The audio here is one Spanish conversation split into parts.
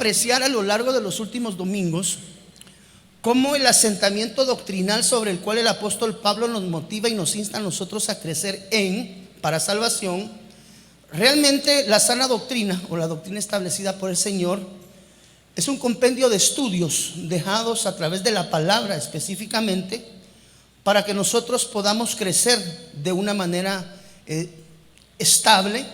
apreciar a lo largo de los últimos domingos cómo el asentamiento doctrinal sobre el cual el apóstol Pablo nos motiva y nos insta a nosotros a crecer para salvación, realmente la sana doctrina o la doctrina establecida por el Señor es un compendio de estudios dejados a través de la palabra específicamente para que nosotros podamos crecer de una manera estable,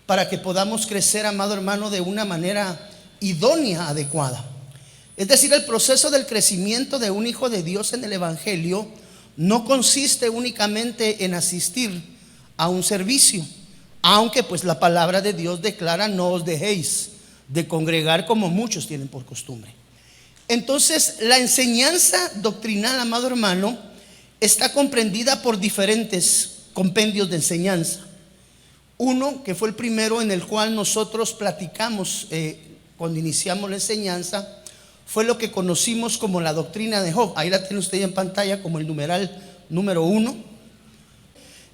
para que podamos crecer, amado hermano, de una manera idónea, adecuada. Es decir, el proceso del crecimiento de un hijo de Dios en el Evangelio no consiste únicamente en asistir a un servicio, aunque pues la palabra de Dios declara: no os dejéis de congregar como muchos tienen por costumbre. Entonces, la enseñanza doctrinal, amado hermano, está comprendida por diferentes compendios de enseñanza. Uno, que fue el primero en el cual nosotros platicamos cuando iniciamos la enseñanza, fue lo que conocimos como la doctrina de Job. Ahí la tiene usted en pantalla como el numeral número 1.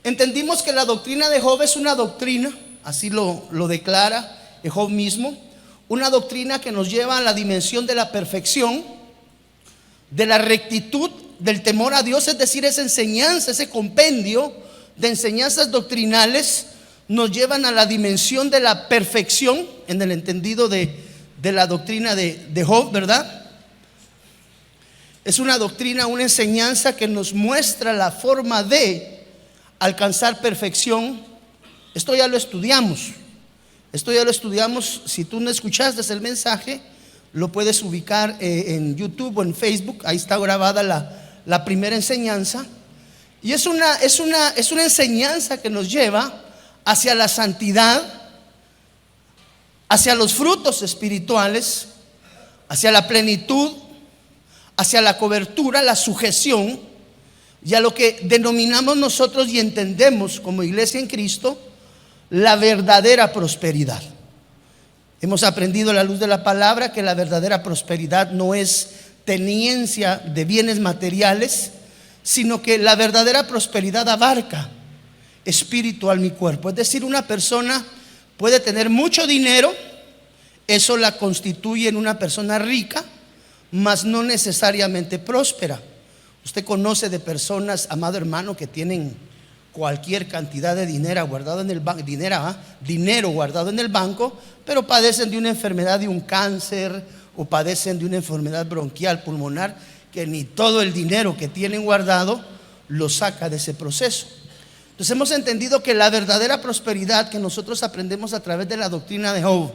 Entendimos que la doctrina de Job es una doctrina, así lo declara Job mismo, una doctrina que nos lleva a la dimensión de la perfección, de la rectitud, del temor a Dios. Es decir, esa enseñanza, ese compendio de enseñanzas doctrinales nos llevan a la dimensión de la perfección en el entendido de la doctrina de Job, ¿verdad? Es una doctrina, una enseñanza que nos muestra la forma de alcanzar perfección. Esto ya lo estudiamos. Si tú no escuchaste el mensaje, lo puedes ubicar en YouTube o en Facebook. Ahí está grabada la primera enseñanza. Y es una enseñanza que nos lleva hacia la santidad, hacia los frutos espirituales, hacia la plenitud, hacia la cobertura, la sujeción, y a lo que denominamos nosotros y entendemos como iglesia en Cristo, la verdadera prosperidad. Hemos aprendido a la luz de la palabra que la verdadera prosperidad no es tenencia de bienes materiales, sino que la verdadera prosperidad abarca espíritu, alma y cuerpo. Es decir, una persona puede tener mucho dinero, eso la constituye en una persona rica, mas no necesariamente próspera. Usted conoce de personas, amado hermano, que tienen cualquier cantidad de dinero guardado en el banco, pero padecen de una enfermedad, de un cáncer, o padecen de una enfermedad bronquial, pulmonar, que ni todo el dinero que tienen guardado lo saca de ese proceso. Entonces hemos entendido que la verdadera prosperidad que nosotros aprendemos a través de la doctrina de Job,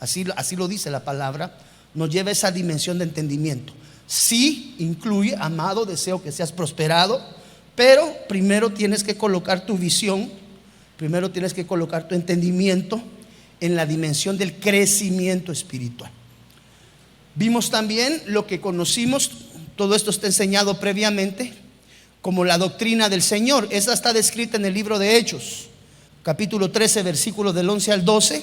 así lo dice la palabra, nos lleva a esa dimensión de entendimiento. Sí incluye, amado, deseo que seas prosperado, pero primero tienes que colocar tu visión, primero tienes que colocar tu entendimiento en la dimensión del crecimiento espiritual. Vimos también lo que conocimos, todo esto está enseñado previamente, como la doctrina del Señor. Esa está descrita en el libro de Hechos, capítulo 13, versículos del 11 al 12.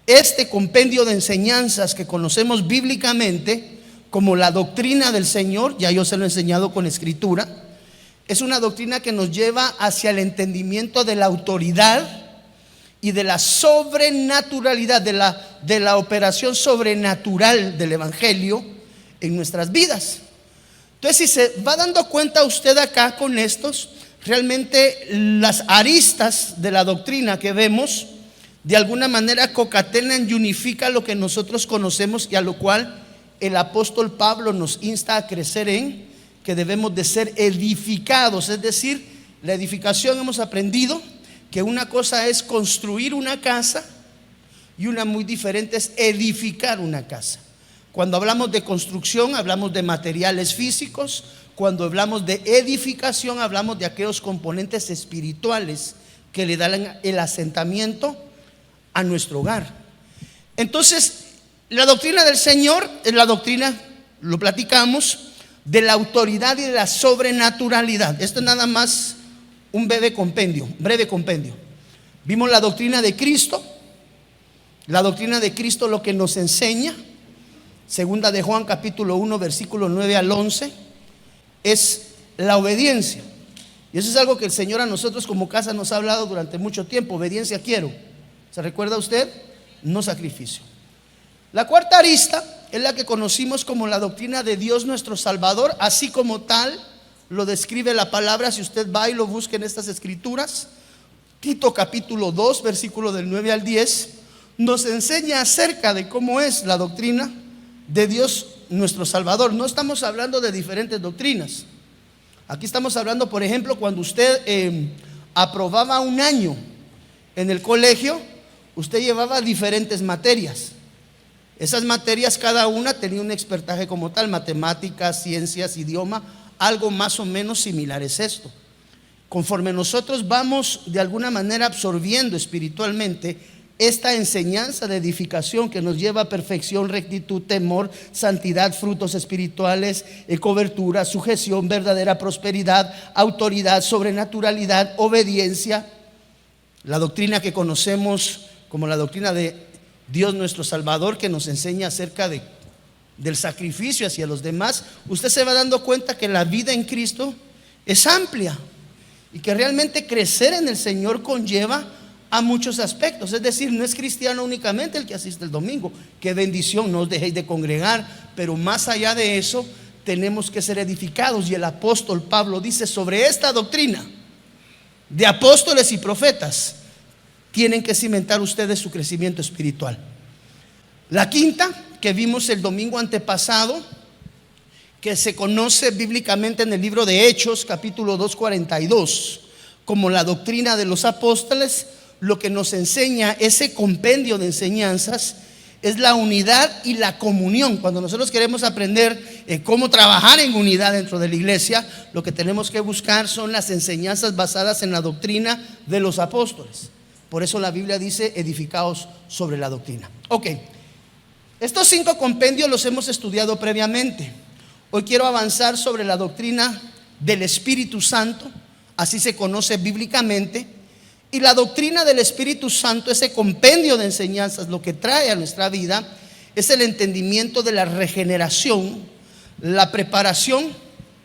Este compendio de enseñanzas que conocemos bíblicamente como la doctrina del Señor, ya yo se lo he enseñado con escritura, es una doctrina que nos lleva hacia el entendimiento de la autoridad y de la sobrenaturalidad, de la operación sobrenatural del Evangelio en nuestras vidas. Entonces, si se va dando cuenta usted acá con estos, realmente las aristas de la doctrina que vemos de alguna manera concatenan y unifican lo que nosotros conocemos y a lo cual el apóstol Pablo nos insta a crecer en, que debemos de ser edificados. Es decir, la edificación, hemos aprendido que una cosa es construir una casa y una muy diferente es edificar una casa. Cuando hablamos de construcción hablamos de materiales físicos, cuando hablamos de edificación hablamos de aquellos componentes espirituales que le dan el asentamiento a nuestro hogar. Entonces, la doctrina del Señor es la doctrina, lo platicamos, de la autoridad y de la sobrenaturalidad. Esto es nada más un breve compendio. Vimos la doctrina de Cristo. La doctrina de Cristo lo que nos enseña, segunda de Juan capítulo 1 versículo 9 al 11, es la obediencia. Y eso es algo que el Señor a nosotros como casa nos ha hablado durante mucho tiempo. Obediencia quiero. ¿Se recuerda usted? No sacrificio. La cuarta arista es la que conocimos como la doctrina de Dios nuestro Salvador, así como tal lo describe la palabra. Si usted va y lo busca en estas escrituras, Tito capítulo 2, versículo del 9 al 10, nos enseña acerca de cómo es la doctrina de Dios nuestro Salvador. No estamos hablando de diferentes doctrinas. Aquí estamos hablando, por ejemplo, cuando usted aprobaba un año en el colegio, usted llevaba diferentes materias. Esas materias, cada una tenía un expertaje como tal: matemáticas, ciencias, idioma. Algo más o menos similar es esto. Conforme nosotros vamos de alguna manera absorbiendo espiritualmente esta enseñanza de edificación que nos lleva a perfección, rectitud, temor, santidad, frutos espirituales, cobertura, sujeción, verdadera prosperidad, autoridad, sobrenaturalidad, obediencia, la doctrina que conocemos como la doctrina de Dios nuestro Salvador, que nos enseña acerca del sacrificio hacia los demás, usted se va dando cuenta que la vida en Cristo es amplia y que realmente crecer en el Señor conlleva a muchos aspectos. Es decir, no es cristiano únicamente el que asiste el domingo. Qué bendición, no os dejéis de congregar, pero más allá de eso tenemos que ser edificados. Y el apóstol Pablo dice: sobre esta doctrina de apóstoles y profetas tienen que cimentar ustedes su crecimiento espiritual. La quinta, que vimos el domingo antepasado, que se conoce bíblicamente en el libro de Hechos capítulo 2:42 como la doctrina de los apóstoles, lo que nos enseña ese compendio de enseñanzas es la unidad y la comunión. Cuando nosotros queremos aprender cómo trabajar en unidad dentro de la iglesia, lo que tenemos que buscar son las enseñanzas basadas en la doctrina de los apóstoles. Por eso la Biblia dice: edificaos sobre la doctrina. Ok, estos 5 compendios los hemos estudiado previamente. Hoy quiero avanzar sobre la doctrina del Espíritu Santo, así se conoce bíblicamente. Y la doctrina del Espíritu Santo, ese compendio de enseñanzas, lo que trae a nuestra vida es el entendimiento de la regeneración, la preparación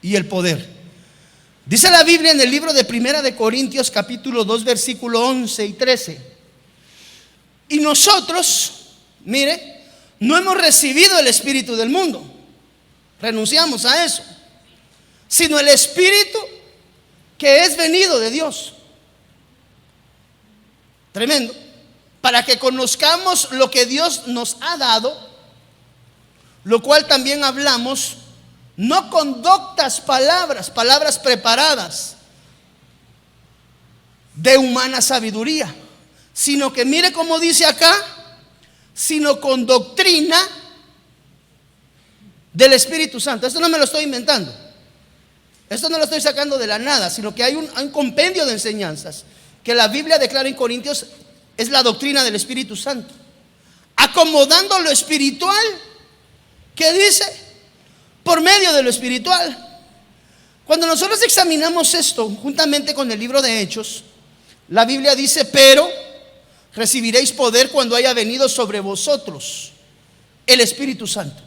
y el poder. Dice la Biblia en el libro de Primera de Corintios capítulo 2 versículo 11 y 13: y nosotros, mire, no hemos recibido el espíritu del mundo, renunciamos a eso, sino el espíritu que es venido de Dios. Tremendo. Para que conozcamos lo que Dios nos ha dado, lo cual también hablamos, no con doctas palabras preparadas de humana sabiduría, sino que, mire cómo dice acá, sino con doctrina del Espíritu Santo. Esto no me lo estoy inventando, esto no lo estoy sacando de la nada, sino que hay un compendio de enseñanzas que la Biblia declara en Corintios es la doctrina del Espíritu Santo, acomodando lo espiritual, que dice, por medio de lo espiritual. Cuando nosotros examinamos esto juntamente con el libro de Hechos, la Biblia dice: pero recibiréis poder cuando haya venido sobre vosotros el Espíritu Santo.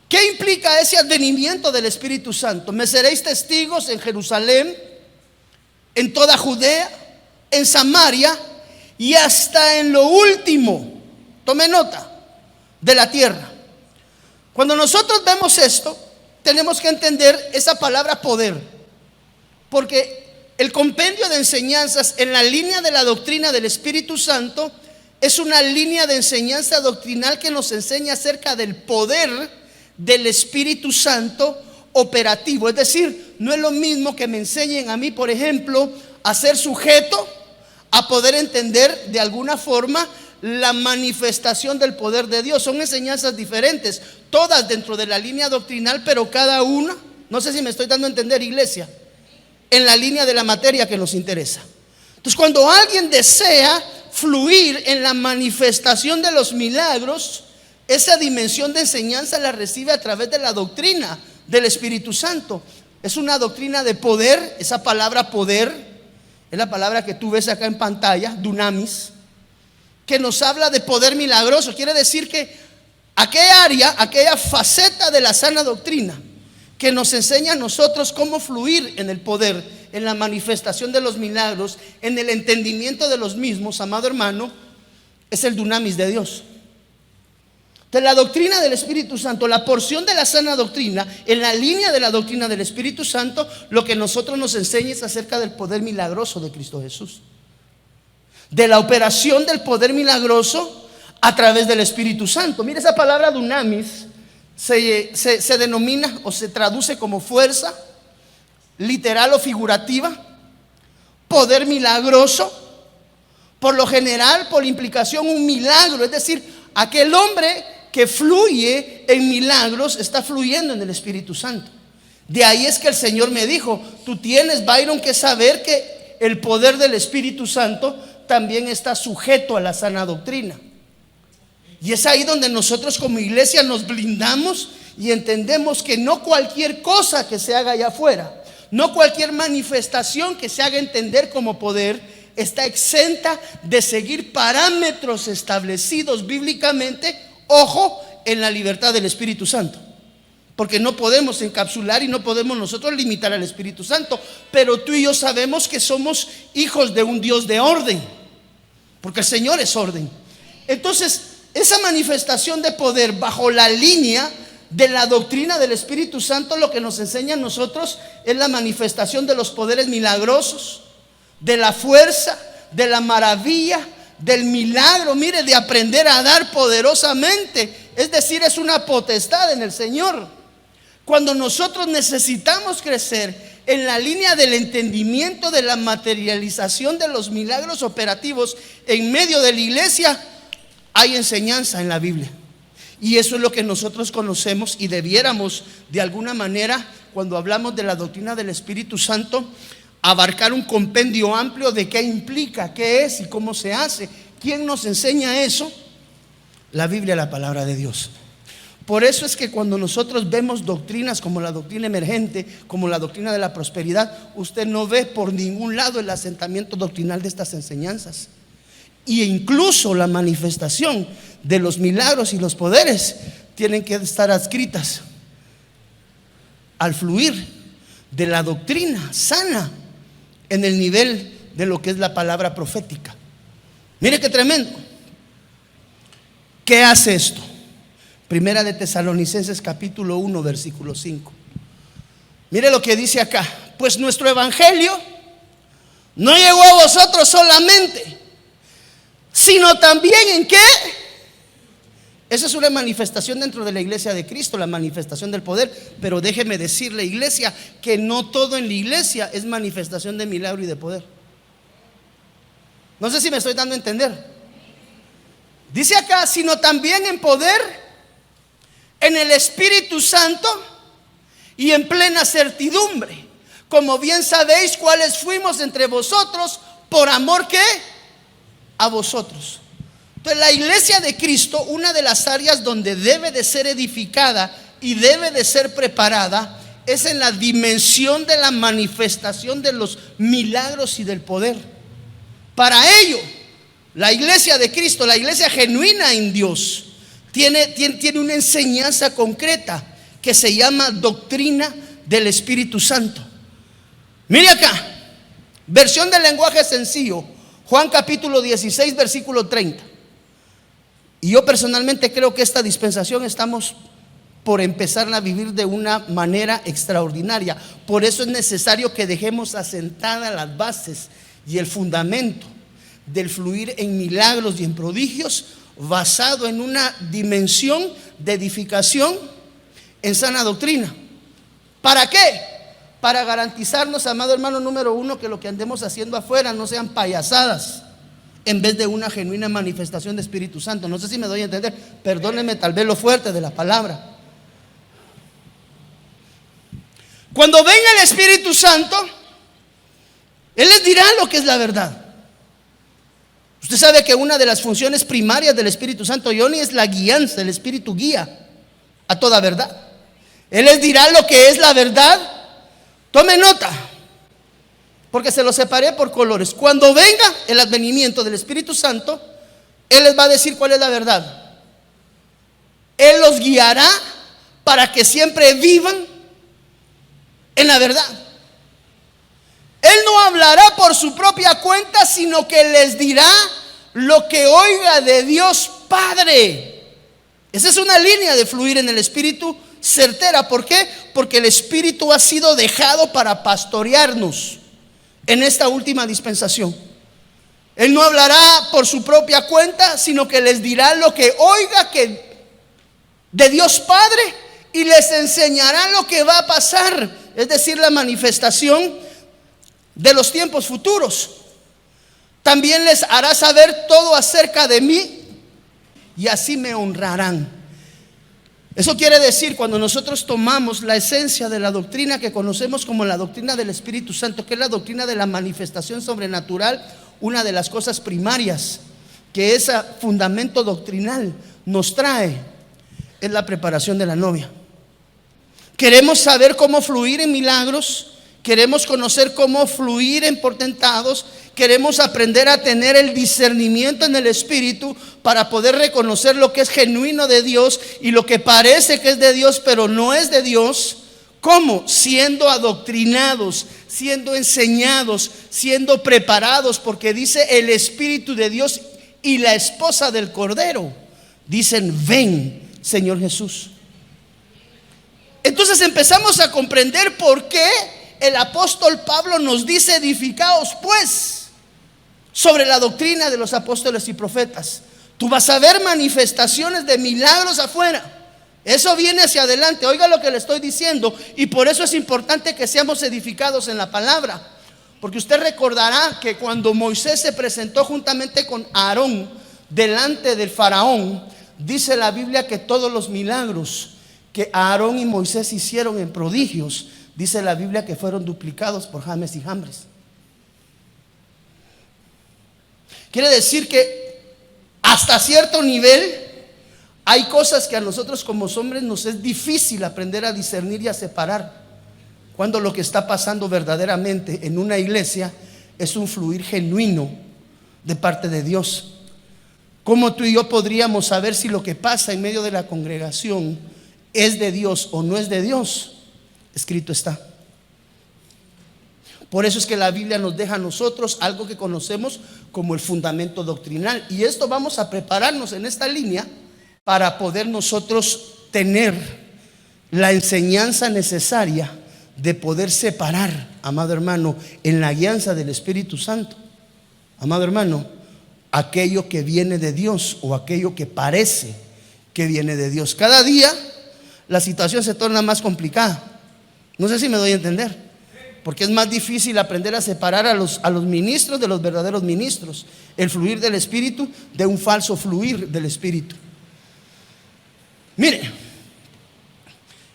¿Qué implica ese advenimiento del Espíritu Santo? Me seréis testigos en Jerusalén, en toda Judea, en Samaria y hasta en lo último, tome nota, de la tierra. Cuando nosotros vemos esto, tenemos que entender esa palabra poder, porque el compendio de enseñanzas en la línea de la doctrina del Espíritu Santo es una línea de enseñanza doctrinal que nos enseña acerca del poder del Espíritu Santo operativo. Es decir, no es lo mismo que me enseñen a mí, por ejemplo, a ser sujeto, a poder entender de alguna forma la manifestación del poder de Dios. Son enseñanzas diferentes, todas dentro de la línea doctrinal, pero cada una, no sé si me estoy dando a entender, iglesia, en la línea de la materia que nos interesa. Entonces, cuando alguien desea fluir en la manifestación de los milagros, esa dimensión de enseñanza la recibe a través de la doctrina del Espíritu Santo. Es una doctrina de poder. Esa palabra poder es la palabra que tú ves acá en pantalla, dunamis, que nos habla de poder milagroso. Quiere decir que aquella área, aquella faceta de la sana doctrina que nos enseña a nosotros cómo fluir en el poder, en la manifestación de los milagros, en el entendimiento de los mismos, amado hermano, es el dunamis de Dios. De la doctrina del Espíritu Santo, la porción de la sana doctrina, en la línea de la doctrina del Espíritu Santo, lo que nosotros nos enseña es acerca del poder milagroso de Cristo Jesús, de la operación del poder milagroso a través del Espíritu Santo. Mire, esa palabra dunamis se denomina o se traduce como fuerza, literal o figurativa, poder milagroso, por lo general, por implicación, un milagro, es decir, aquel hombre que fluye en milagros está fluyendo en el Espíritu Santo. De ahí es que el Señor me dijo: tú tienes, Byron, que saber que el poder del Espíritu Santo también está sujeto a la sana doctrina. Y es ahí donde nosotros como iglesia nos blindamos y entendemos que no cualquier cosa que se haga allá afuera, no cualquier manifestación que se haga entender como poder está exenta de seguir parámetros establecidos bíblicamente. Ojo, en la libertad del Espíritu Santo, porque no podemos encapsular y no podemos nosotros limitar al Espíritu Santo. Pero tú y yo sabemos que somos hijos de un Dios de orden, porque el Señor es orden. Entonces, esa manifestación de poder bajo la línea de la doctrina del Espíritu Santo, lo que nos enseña a nosotros es la manifestación de los poderes milagrosos, de la fuerza, de la maravilla, del milagro, mire, de aprender a dar poderosamente. Es decir, es una potestad en el Señor. Cuando nosotros necesitamos crecer en la línea del entendimiento de la materialización de los milagros operativos en medio de la iglesia, hay enseñanza en la Biblia. Y eso es lo que nosotros conocemos, y debiéramos de alguna manera, cuando hablamos de la doctrina del Espíritu Santo, abarcar un compendio amplio de qué implica, qué es y cómo se hace. ¿Quién nos enseña eso? La Biblia, la palabra de Dios. Por eso es que cuando nosotros vemos doctrinas como la doctrina emergente, como la doctrina de la prosperidad, usted no ve por ningún lado el asentamiento doctrinal de estas enseñanzas. Y incluso la manifestación de los milagros y los poderes tienen que estar adscritas al fluir de la doctrina sana en el nivel de lo que es la palabra profética. Mire qué tremendo. ¿Qué hace esto? Primera de Tesalonicenses capítulo 1 versículo 5. Mire lo que dice acá: pues nuestro evangelio no llegó a vosotros solamente, sino también ¿en qué? Esa es una manifestación dentro de la iglesia de Cristo, la manifestación del poder. Pero déjeme decirle, iglesia, que no todo en la iglesia es manifestación de milagro y de poder. No sé si me estoy dando a entender. Dice acá: sino también en poder, en el Espíritu Santo y en plena certidumbre, como bien sabéis cuáles fuimos entre vosotros, por amor que a vosotros. Entonces, la iglesia de Cristo, una de las áreas donde debe de ser edificada y debe de ser preparada, es en la dimensión de la manifestación de los milagros y del poder. Para ello, la iglesia de Cristo, la iglesia genuina en Dios, tiene una enseñanza concreta que se llama doctrina del Espíritu Santo. Mire acá, versión del lenguaje sencillo, Juan capítulo 16 versículo 30. Y yo personalmente creo que esta dispensación estamos por empezarla a vivir de una manera extraordinaria. Por eso es necesario que dejemos asentadas las bases y el fundamento del fluir en milagros y en prodigios, basado en una dimensión de edificación en sana doctrina. ¿Para qué? Para garantizarnos, amado hermano, número uno, que lo que andemos haciendo afuera no sean payasadas, en vez de una genuina manifestación de Espíritu Santo. No sé si me doy a entender. Perdónenme tal vez lo fuerte de la palabra. Cuando venga el Espíritu Santo, Él les dirá lo que es la verdad. Usted sabe que una de las funciones primarias del Espíritu Santo, Johnny, es la guianza. El Espíritu guía a toda verdad. Él les dirá lo que es la verdad. Tome nota, porque se lo separé por colores. Cuando venga el advenimiento del Espíritu Santo, Él les va a decir cuál es la verdad. Él los guiará para que siempre vivan en la verdad. Él no hablará por su propia cuenta, sino que les dirá lo que oiga de Dios Padre. Esa es una línea de fluir en el Espíritu certera. ¿Por qué? Porque el Espíritu ha sido dejado para pastorearnos en esta última dispensación. Él no hablará por su propia cuenta, sino que les dirá lo que oiga de Dios Padre, y les enseñará lo que va a pasar, es decir, la manifestación de los tiempos futuros. También les hará saber todo acerca de mí, y así me honrarán. Eso quiere decir, cuando nosotros tomamos la esencia de la doctrina que conocemos como la doctrina del Espíritu Santo, que es la doctrina de la manifestación sobrenatural, una de las cosas primarias que ese fundamento doctrinal nos trae es la preparación de la novia. Queremos saber cómo fluir en milagros, queremos conocer cómo fluir en portentados, queremos aprender a tener el discernimiento en el Espíritu para poder reconocer lo que es genuino de Dios y lo que parece que es de Dios pero no es de Dios. ¿Cómo? Siendo adoctrinados, siendo enseñados, siendo preparados, porque dice el Espíritu de Dios y la esposa del Cordero dicen: ven, Señor Jesús. Entonces empezamos a comprender por qué el apóstol Pablo nos dice: edificaos pues sobre la doctrina de los apóstoles y profetas. Tú vas a ver manifestaciones de milagros afuera. Eso viene hacia adelante. Oiga lo que le estoy diciendo. Y por eso es importante que seamos edificados en la palabra. Porque usted recordará que cuando Moisés se presentó juntamente con Aarón delante del faraón, dice la Biblia que todos los milagros que Aarón y Moisés hicieron en prodigios, dice la Biblia que fueron duplicados por James y Jambres. Quiere decir que hasta cierto nivel hay cosas que a nosotros como hombres nos es difícil aprender a discernir y a separar, cuando lo que está pasando verdaderamente en una iglesia es un fluir genuino de parte de Dios. ¿Cómo tú y yo podríamos saber si lo que pasa en medio de la congregación es de Dios o no es de Dios? Escrito está. Por eso es que la Biblia nos deja a nosotros algo que conocemos como el fundamento doctrinal. Y esto vamos a prepararnos en esta línea para poder nosotros tener la enseñanza necesaria de poder separar, amado hermano, en la guianza del Espíritu Santo, amado hermano, aquello que viene de Dios o aquello que parece que viene de Dios. Cada día la situación se torna más complicada. No sé si me doy a entender, porque es más difícil aprender a separar a los ministros de los verdaderos ministros, el fluir del Espíritu de un falso fluir del Espíritu. Mire,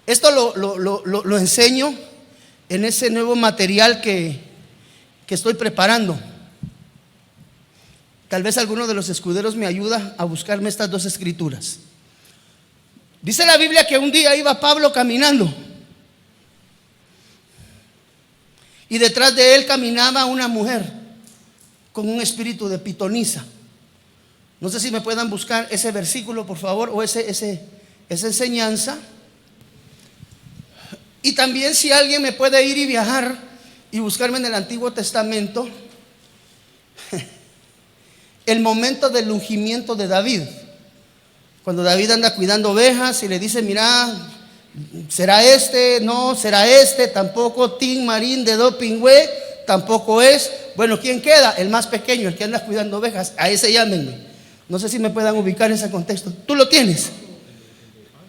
esto lo enseño en ese nuevo material que estoy preparando. Tal vez alguno de los escuderos me ayuda a buscarme estas dos escrituras. Dice la Biblia que un día iba Pablo caminando y detrás de él caminaba una mujer con un espíritu de pitonisa. No sé si me puedan buscar ese versículo, por favor, o esa enseñanza. Y también si alguien me puede ir y viajar y buscarme en el Antiguo Testamento el momento del ungimiento de David, cuando David anda cuidando ovejas y le dice: mira, será este, no, será este, tampoco, Tin Marín de Dopingüe, tampoco es. Bueno, ¿quién queda? El más pequeño, el que anda cuidando ovejas, a ese llámenme. No sé si me puedan ubicar en ese contexto. ¿Tú lo tienes?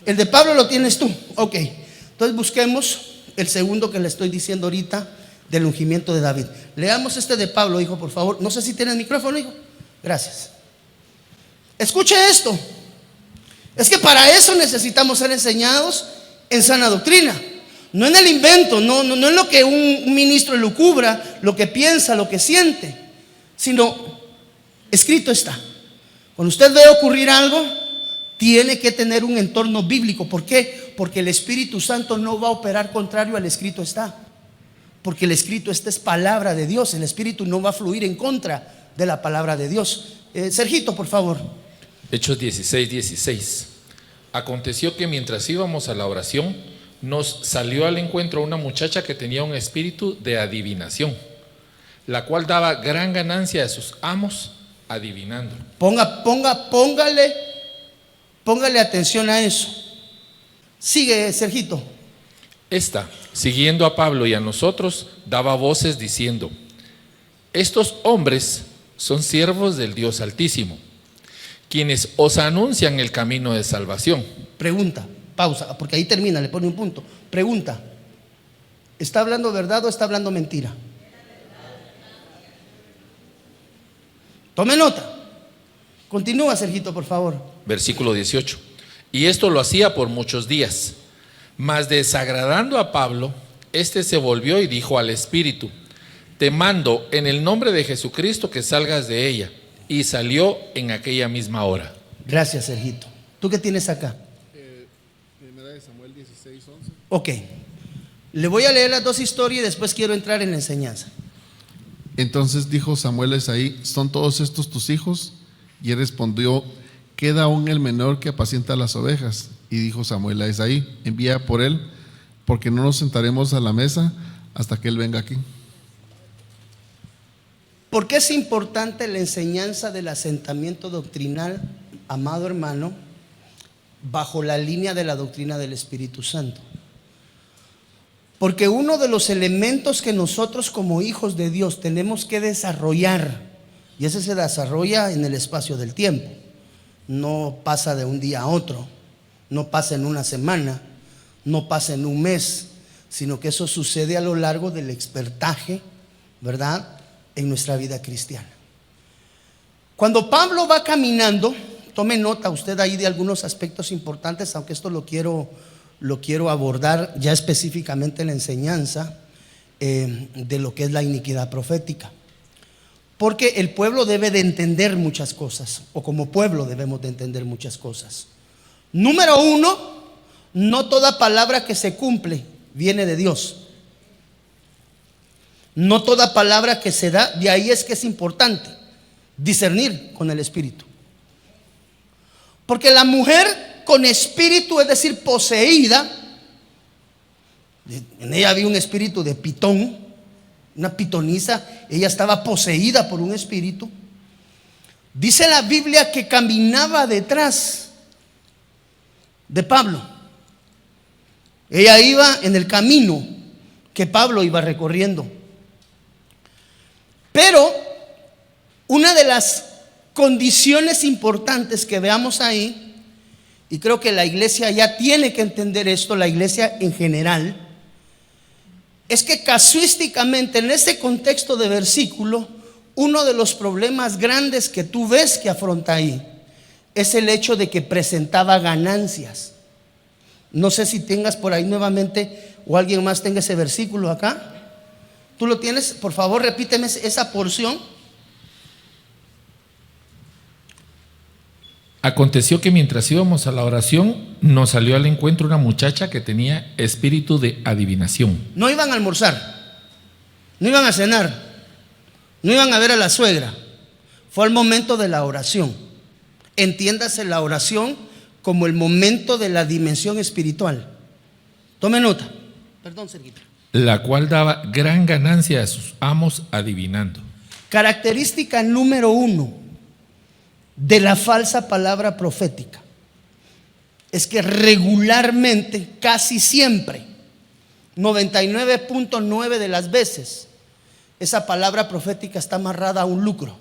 El de Pablo lo tienes tú. Ok, entonces busquemos el segundo que le estoy diciendo ahorita del ungimiento de David. Leamos este de Pablo, hijo, por favor. No sé si tiene el micrófono, hijo. Gracias. Escuche esto. Es que para eso necesitamos ser enseñados en sana doctrina, no en el invento, no en lo que un ministro elucubra, lo que piensa, lo que siente, sino escrito está. Cuando usted ve ocurrir algo, tiene que tener un entorno bíblico. ¿Por qué? Porque el Espíritu Santo no va a operar contrario al escrito está. Porque el escrito está es palabra de Dios. El Espíritu no va a fluir en contra de la palabra de Dios. Sergito, por favor. Hechos 16:16. Aconteció que mientras íbamos a la oración, nos salió al encuentro una muchacha que tenía un espíritu de adivinación, la cual daba gran ganancia a sus amos adivinando. Póngale Póngale atención a eso. Sigue, Sergito. Esta, siguiendo a Pablo y a nosotros, daba voces diciendo: estos hombres son siervos del Dios Altísimo, quienes os anuncian el camino de salvación. Pregunta, pausa, porque ahí termina, le pone un punto. Pregunta, ¿está hablando verdad o está hablando mentira? Tome nota. Continúa, Sergito, por favor. Versículo 18. Y esto lo hacía por muchos días. Mas desagradando a Pablo, éste se volvió y dijo al Espíritu: te mando en el nombre de Jesucristo que salgas de ella. Y salió en aquella misma hora. Gracias, Sergito. ¿Tú qué tienes acá? Primera de Samuel 16:11. Ok. Le voy a leer las dos historias y después quiero entrar en la enseñanza. Entonces dijo Samuel a Isaí: ¿son todos estos tus hijos? Y él respondió: queda aún el menor que apacienta las ovejas. Y dijo Samuel a Isaí: envía por él, porque no nos sentaremos a la mesa hasta que él venga aquí. ¿Por qué es importante la enseñanza del asentamiento doctrinal, amado hermano, bajo la línea de la doctrina del Espíritu Santo? Porque uno de los elementos que nosotros como hijos de Dios tenemos que desarrollar, y ese se desarrolla en el espacio del tiempo, no pasa de un día a otro, no pasa en una semana, no pasa en un mes, sino que eso sucede a lo largo del expertaje, ¿verdad?, en nuestra vida cristiana. Cuando Pablo va caminando, tome nota usted ahí de algunos aspectos importantes, aunque esto lo quiero abordar ya específicamente en la enseñanza de lo que es la iniquidad profética. Porque el pueblo debe de entender muchas cosas, o como pueblo debemos de entender muchas cosas. Número uno, no toda palabra que se cumple viene de Dios. No toda palabra que se da, de ahí es que es importante discernir con el espíritu. Porque la mujer con espíritu, es decir, poseída, en ella había un espíritu de pitón, una pitonisa, ella estaba poseída por un espíritu. Dice la Biblia que caminaba detrás de Pablo. Ella iba en el camino que Pablo iba recorriendo. Pero una de las condiciones importantes que veamos ahí, y creo que la iglesia ya tiene que entender esto, la iglesia en general, es que casuísticamente en este contexto de versículo, uno de los problemas grandes que tú ves que afronta ahí es el hecho de que presentaba ganancias. No sé si tengas por ahí nuevamente o alguien más tenga ese versículo acá. ¿Tú lo tienes? Por favor, repíteme esa porción. Aconteció que mientras íbamos a la oración, nos salió al encuentro una muchacha que tenía espíritu de adivinación. No iban a almorzar, no iban a cenar, no iban a ver a la suegra. Fue el momento de la oración. Entiéndase la oración como el momento de la dimensión espiritual. Tome nota. Perdón, Sergito. La cual daba gran ganancia a sus amos adivinando. Característica número uno de la falsa palabra profética es que regularmente, casi siempre, 99.9 de las veces, esa palabra profética está amarrada a un lucro.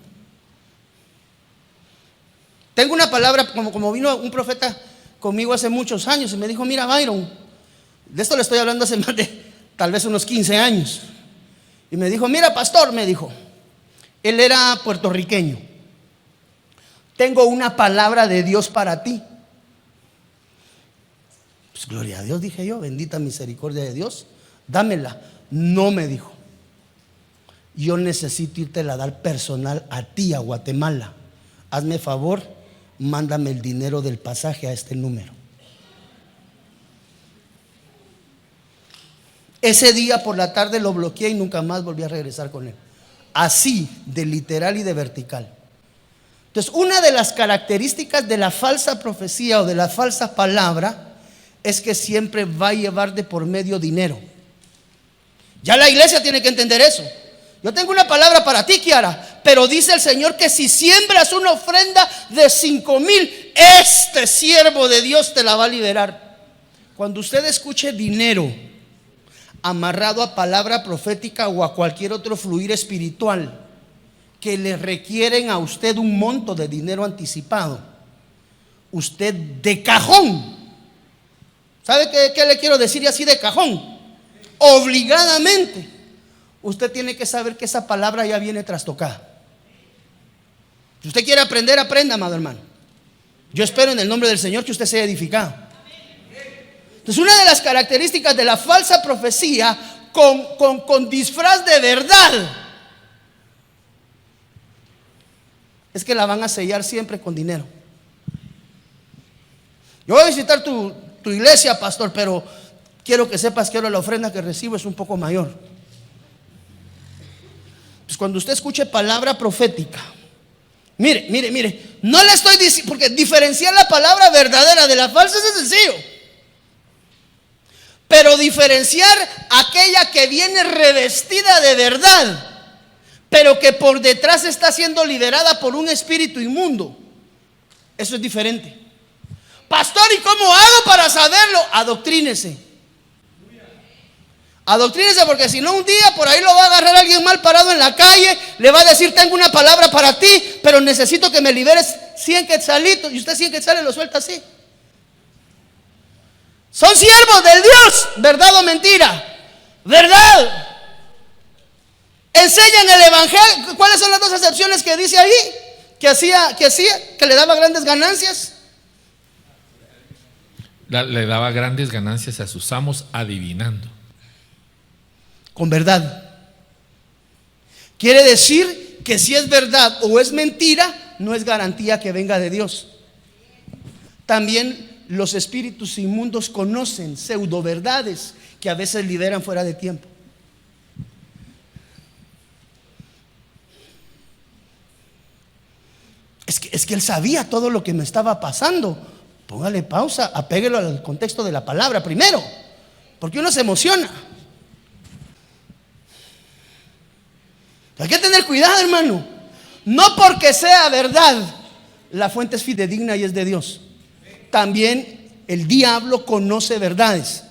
Tengo una palabra, como vino un profeta conmigo hace muchos años y me dijo: mira, Byron, de esto le estoy hablando hace más de tal vez unos 15 años. Y me dijo: mira, pastor, me dijo, él era puertorriqueño, tengo una palabra de Dios para ti. Pues gloria a Dios, dije yo, bendita misericordia de Dios, dámela. No, me dijo, yo necesito irte a dar personal a ti, a Guatemala. Hazme favor, mándame el dinero del pasaje a este número. Ese día por la tarde lo bloqueé y nunca más volví a regresar con él. Así, de literal y de vertical. Entonces, una de las características de la falsa profecía o de la falsa palabra es que siempre va a llevar de por medio dinero. Ya la iglesia tiene que entender eso. Yo tengo una palabra para ti, Kiara, pero dice el Señor que si siembras una ofrenda de 5,000, este siervo de Dios te la va a liberar. Cuando usted escuche dinero amarrado a palabra profética o a cualquier otro fluir espiritual que le requieren a usted un monto de dinero anticipado, usted de cajón, ¿sabe qué le quiero decir así de cajón? Obligadamente, usted tiene que saber que esa palabra ya viene trastocada. Si usted quiere aprender, aprenda, amado hermano. Yo espero en el nombre del Señor que usted sea edificado. Entonces, una de las características de la falsa profecía con disfraz de verdad es que la van a sellar siempre con dinero. Yo voy a visitar tu iglesia, pastor, pero quiero que sepas que ahora la ofrenda que recibo es un poco mayor. Pues cuando usted escuche palabra profética, mire, no le estoy diciendo, porque diferenciar la palabra verdadera de la falsa es sencillo, pero diferenciar aquella que viene revestida de verdad, pero que por detrás está siendo liderada por un espíritu inmundo, eso es diferente. Pastor, ¿y cómo hago para saberlo? Adoctrínese. Adoctrínese, porque si no un día por ahí lo va a agarrar alguien mal parado en la calle, le va a decir: tengo una palabra para ti, pero necesito que me liberes 100 quetzalitos, y usted 100 quetzales lo suelta así. Son siervos del Dios, ¿verdad o mentira? ¿Verdad? Enseñan el evangelio. ¿Cuáles son las dos excepciones que dice ahí? Que le daba grandes ganancias. Le daba grandes ganancias a sus amos adivinando. Con verdad. Quiere decir que si es verdad o es mentira, no es garantía que venga de Dios. También los espíritus inmundos conocen pseudo verdades que a veces liberan fuera de tiempo. Es que él sabía todo lo que me estaba pasando. Póngale pausa, apéguelo al contexto de la palabra primero, porque uno se emociona. Hay que tener cuidado, hermano. No porque sea verdad, la fuente es fidedigna y es de Dios. También el diablo conoce verdades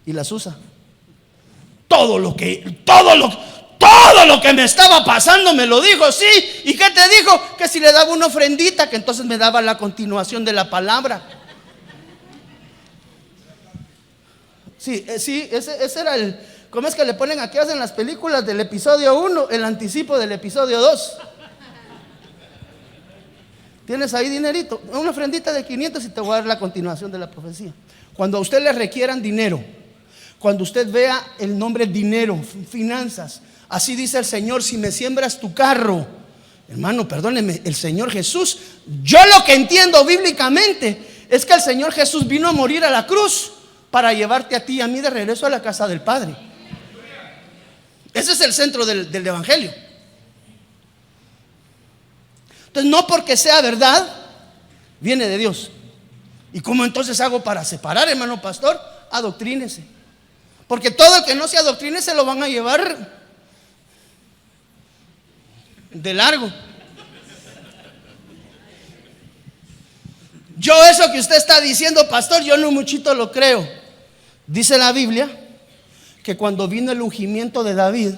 y las usa. Todo lo que me estaba pasando me lo dijo, sí. ¿Y qué te dijo? Que si le daba una ofrendita, que entonces me daba la continuación de la palabra. Sí, ese era el... ¿Cómo es que le ponen aquí en las películas del episodio 1? El anticipo del episodio 2. Tienes ahí dinerito, una ofrendita de 500 y te voy a dar la continuación de la profecía. Cuando a usted le requieran dinero, cuando usted vea el nombre dinero, finanzas, así dice el Señor: si me siembras tu carro, hermano, perdóneme, el Señor Jesús, yo lo que entiendo bíblicamente es que el Señor Jesús vino a morir a la cruz para llevarte a ti y a mí de regreso a la casa del Padre. Ese es el centro del evangelio. Entonces, no porque sea verdad, viene de Dios. ¿Y cómo entonces hago para separar, hermano pastor? Adoctrínese. Porque todo el que no se adoctrine se lo van a llevar de largo. Yo eso que usted está diciendo, pastor, yo no muchito lo creo. Dice la Biblia que cuando vino el ungimiento de David,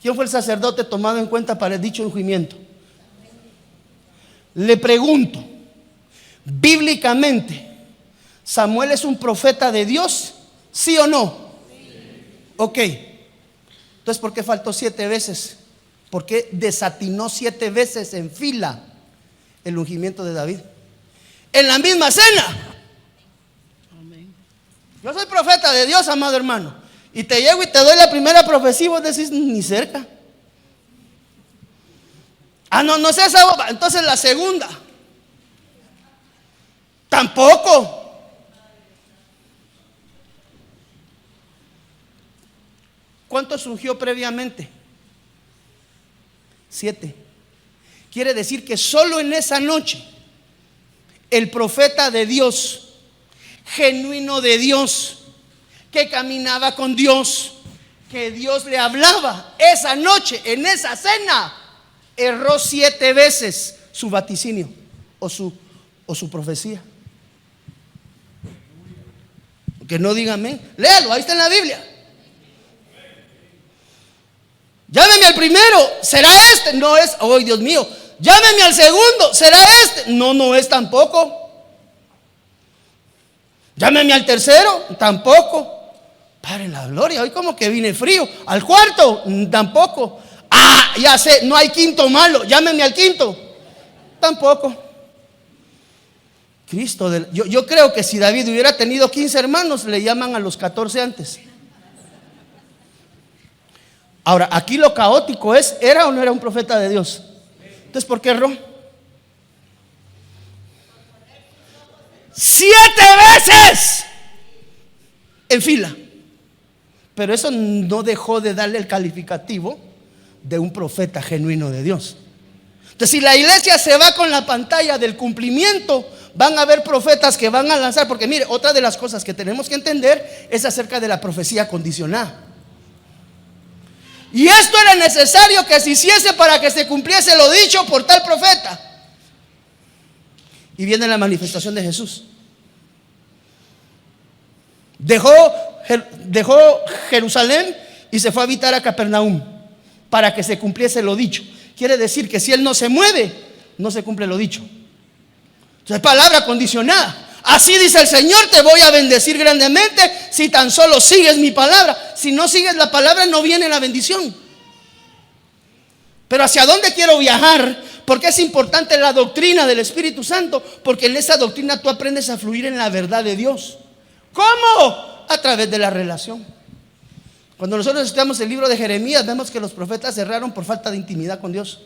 ¿quién fue el sacerdote tomado en cuenta para el dicho ungimiento? Le pregunto, bíblicamente, ¿Samuel es un profeta de Dios? ¿Sí o no? Ok. Entonces, ¿por qué faltó 7 veces? ¿Por qué desatinó 7 veces en fila el ungimiento de David? En la misma cena. Yo soy profeta de Dios, amado hermano, y te llego y te doy la primera profecía y vos decís: ni cerca. No sé esa. Entonces la segunda tampoco. ¿Cuántos ungió previamente? 7. Quiere decir que solo en esa noche el profeta de Dios, genuino de Dios, que caminaba con Dios, que Dios le hablaba esa noche, en esa cena, erró 7 veces su vaticinio o su profecía. Que no diga amén. Léalo, ahí está en la Biblia. Llámeme al primero, ¿será este? No es, oh Dios mío. Llámeme al segundo, ¿será este? No, no es tampoco. Llámeme al tercero, tampoco. Padre, la gloria, hoy como que vine frío. Al cuarto, tampoco. Ah, ya sé, no hay quinto malo. Llámeme al quinto, tampoco. Cristo, yo creo que si David hubiera tenido 15 hermanos, le llaman a los 14 antes. Ahora, aquí lo caótico es, ¿era o no era un profeta de Dios? Entonces, ¿por qué erró? 7 veces en fila. Pero eso no dejó de darle el calificativo de un profeta genuino de Dios. Entonces, si la iglesia se va con la pantalla del cumplimiento, van a haber profetas que van a lanzar. Porque mire, otra de las cosas que tenemos que entender es acerca de la profecía condicionada. Y esto era necesario que se hiciese para que se cumpliese lo dicho por tal profeta. Y viene la manifestación de Jesús. Dejó Jerusalén y se fue a habitar a Capernaum para que se cumpliese lo dicho. Quiere decir que si él no se mueve, no se cumple lo dicho. Entonces, palabra condicionada. Así dice el Señor: te voy a bendecir grandemente si tan solo sigues mi palabra. Si no sigues la palabra, no viene la bendición. Pero ¿hacia dónde quiero viajar? Porque es importante la doctrina del Espíritu Santo, porque en esa doctrina tú aprendes a fluir en la verdad de Dios. ¿Cómo? A través de la relación. Cuando nosotros estudiamos el libro de Jeremías, vemos que los profetas erraron por falta de intimidad con Dios.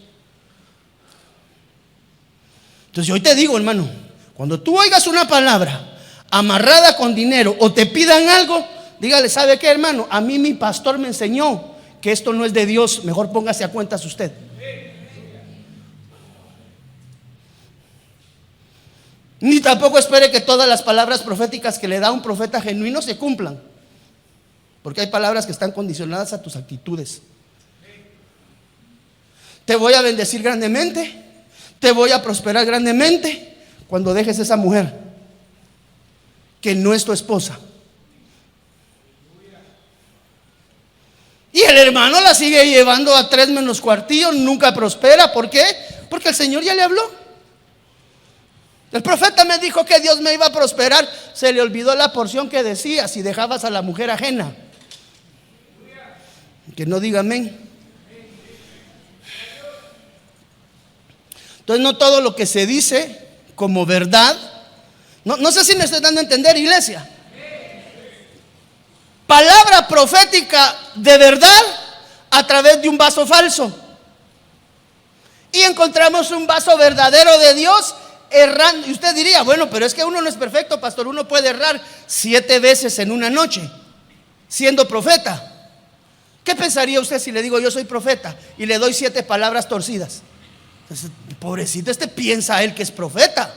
Entonces yo hoy te digo, hermano, cuando tú oigas una palabra amarrada con dinero o te pidan algo, dígale: ¿sabe qué, hermano? A mí mi pastor me enseñó que esto no es de Dios, mejor póngase a cuentas usted. Ni tampoco espere que todas las palabras proféticas que le da un profeta genuino se cumplan, porque hay palabras que están condicionadas a tus actitudes. Te voy a bendecir grandemente, te voy a prosperar grandemente cuando dejes esa mujer que no es tu esposa. Y el hermano la sigue llevando a 3 menos cuartillo, nunca prospera. ¿Por qué? Porque el Señor ya le habló. El profeta me dijo que Dios me iba a prosperar. Se le olvidó la porción que decía: si dejabas a la mujer ajena. Que no diga amén. Entonces, no todo lo que se dice como verdad. No sé si me estoy dando a entender, iglesia. Palabra profética de verdad a través de un vaso falso. Y encontramos un vaso verdadero de Dios errando. Y usted diría: bueno, pero es que uno no es perfecto, pastor. Uno puede errar 7 veces en una noche siendo profeta. ¿Qué pensaría usted si le digo: yo soy profeta, y le doy 7 palabras torcidas? Entonces, pobrecito, piensa él que es profeta.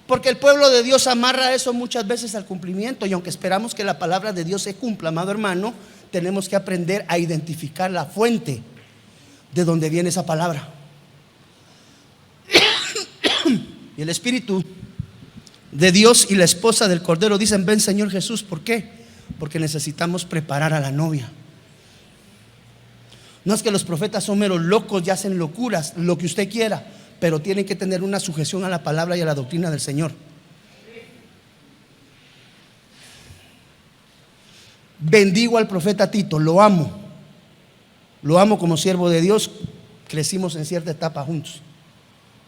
Porque el pueblo de Dios amarra eso muchas veces al cumplimiento. Y aunque esperamos que la palabra de Dios se cumpla, amado hermano, tenemos que aprender a identificar la fuente de donde viene esa palabra. Y el Espíritu de Dios y la esposa del Cordero dicen: ven, Señor Jesús. ¿Por qué? Porque necesitamos preparar a la novia. No es que los profetas son meros locos y hacen locuras, lo que usted quiera, pero tienen que tener una sujeción a la palabra y a la doctrina del Señor. Bendigo al profeta Tito, lo amo como siervo de Dios. Crecimos en cierta etapa juntos.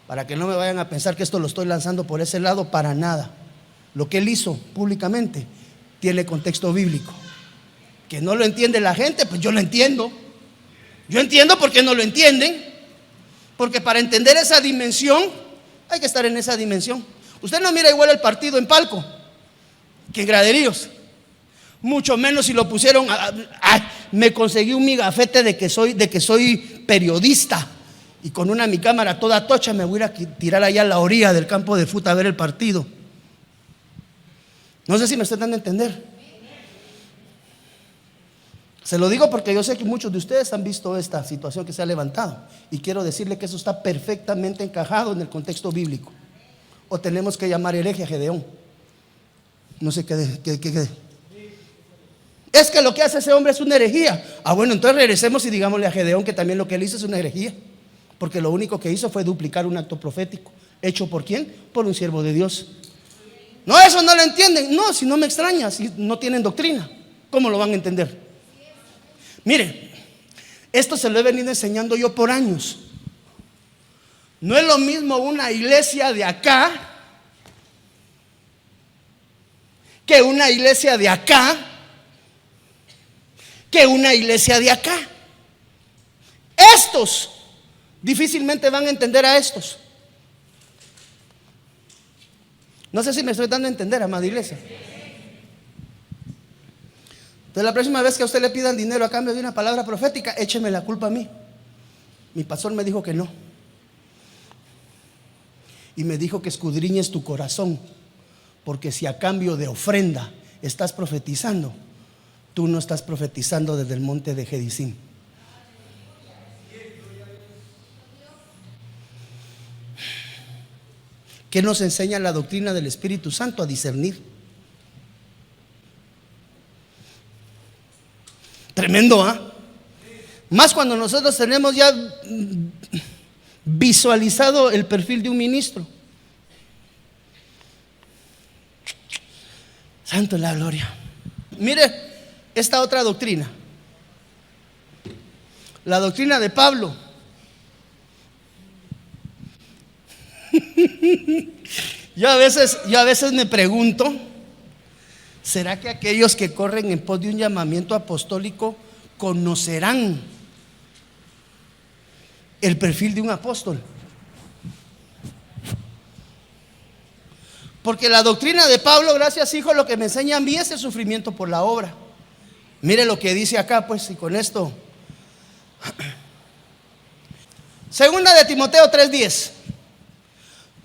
Para que no me vayan a pensar que esto lo estoy lanzando por ese lado, para nada. Lo que él hizo públicamente tiene contexto bíblico. Que no lo entiende la gente, pues yo lo entiendo. Yo entiendo por qué no lo entienden. Porque para entender esa dimensión hay que estar en esa dimensión. Usted no mira igual el partido en palco que en graderíos. Mucho menos si lo pusieron me conseguí un migafete de que soy periodista, y con mi cámara toda tocha me voy a ir a tirar allá a la orilla del campo de fútbol a ver el partido. No sé si me estoy dando a entender. Se lo digo porque yo sé que muchos de ustedes han visto esta situación que se ha levantado, y quiero decirle que eso está perfectamente encajado en el contexto bíblico. O tenemos que llamar hereje a Gedeón. No sé qué. Es que lo que hace ese hombre es una herejía. Bueno, entonces regresemos y digámosle a Gedeón que también lo que él hizo es una herejía, porque lo único que hizo fue duplicar un acto profético. ¿Hecho por quién? Por un siervo de Dios. No, eso no lo entienden. No, si no me extraña, si no tienen doctrina, ¿cómo lo van a entender? Mire, esto se lo he venido enseñando yo por años. No es lo mismo una iglesia de acá que una iglesia de acá que una iglesia de acá. Estos difícilmente van a entender a estos. No sé si me estoy dando a entender, amada iglesia. Entonces, la próxima vez que a usted le pidan dinero a cambio de una palabra profética, écheme la culpa a mí. Mi pastor me dijo que no. Y me dijo que escudriñes tu corazón, porque si a cambio de ofrenda estás profetizando, tú no estás profetizando desde el monte de Gerizim. ¿Qué nos enseña la doctrina del Espíritu Santo? A discernir. Tremendo, Más cuando nosotros tenemos ya visualizado el perfil de un ministro. Santo es la gloria. Mire esta otra doctrina, la doctrina de Pablo. Yo a veces me pregunto, ¿será que aquellos que corren en pos de un llamamiento apostólico conocerán el perfil de un apóstol? Porque la doctrina de Pablo, gracias hijo, lo que me enseña a mí es el sufrimiento por la obra. Mire lo que dice acá, pues, y con esto. Segunda de Timoteo 3:10.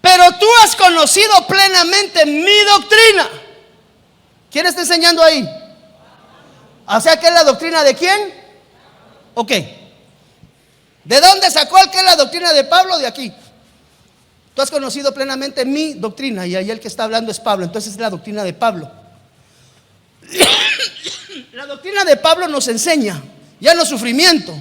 Pero tú has conocido plenamente mi doctrina. ¿Quién está enseñando ahí? O sea, ¿qué es la doctrina de quién? Ok. ¿De dónde sacó el que es la doctrina de Pablo? De aquí. Tú has conocido plenamente mi doctrina, y ahí el que está hablando es Pablo. Entonces es la doctrina de Pablo. La doctrina de Pablo nos enseña ya no sufrimiento,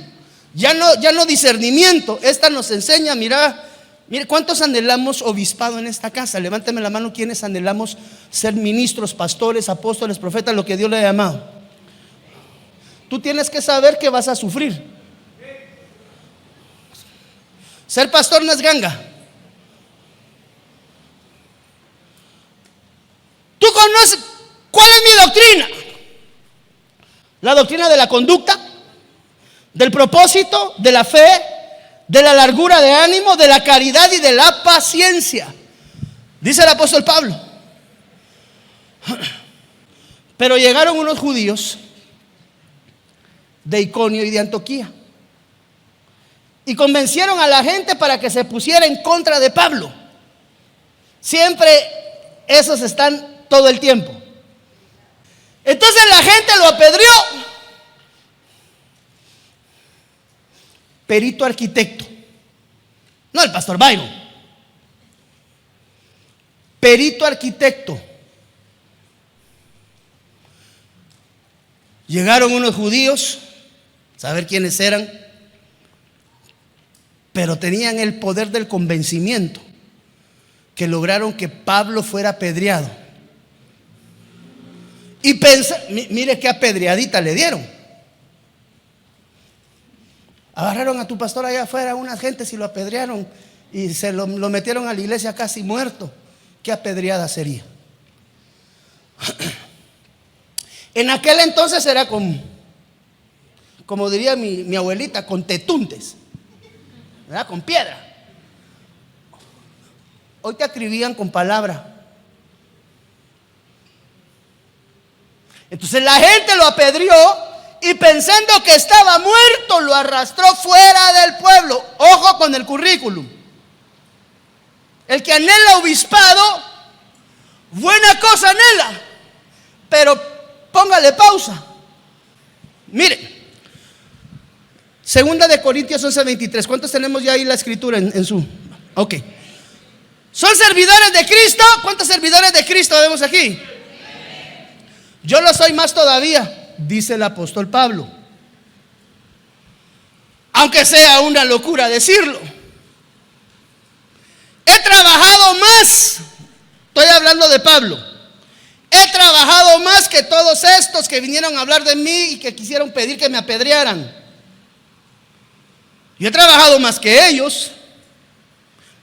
ya no discernimiento. Esta nos enseña, mire, ¿cuántos anhelamos obispado en esta casa? Levánteme la mano, ¿quiénes anhelamos ser ministros, pastores, apóstoles, profetas, lo que Dios le ha llamado? Tú tienes que saber que vas a sufrir. Ser pastor no es ganga. Tú conoces cuál es mi doctrina. La doctrina de la conducta, del propósito, de la fe, de la largura de ánimo, de la caridad y de la paciencia. Dice el apóstol Pablo. Pero llegaron unos judíos de Iconio y de Antioquía y convencieron a la gente para que se pusiera en contra de Pablo. Siempre esos están todo el tiempo. Entonces la gente lo apedreó. Perito arquitecto, no el pastor Byron. Perito arquitecto. Llegaron unos judíos, saber quiénes eran, pero tenían el poder del convencimiento, que lograron que Pablo fuera apedreado. Y mire qué apedreadita le dieron. Agarraron a tu pastor allá afuera, unas gentes, y lo apedrearon y se lo metieron a la iglesia casi muerto. ¿Qué apedreada sería? En aquel entonces era como diría mi abuelita, con tetuntes, ¿verdad? Con piedra. Hoy te acribían con palabra. Entonces la gente lo apedreó y pensando que estaba muerto lo arrastró fuera del pueblo. Ojo con el currículum. El que anhela obispado, buena cosa anhela, pero póngale pausa. Mire, segunda de Corintios 11:23. ¿Cuántos tenemos ya ahí la escritura en su? Ok. ¿Son servidores de Cristo? ¿Cuántos servidores de Cristo vemos aquí? Yo lo soy más todavía, dice el apóstol Pablo. Aunque sea una locura decirlo. He trabajado más. Estoy hablando de Pablo. He trabajado más que todos estos que vinieron a hablar de mí y que quisieron pedir que me apedrearan. Yo he trabajado más que ellos.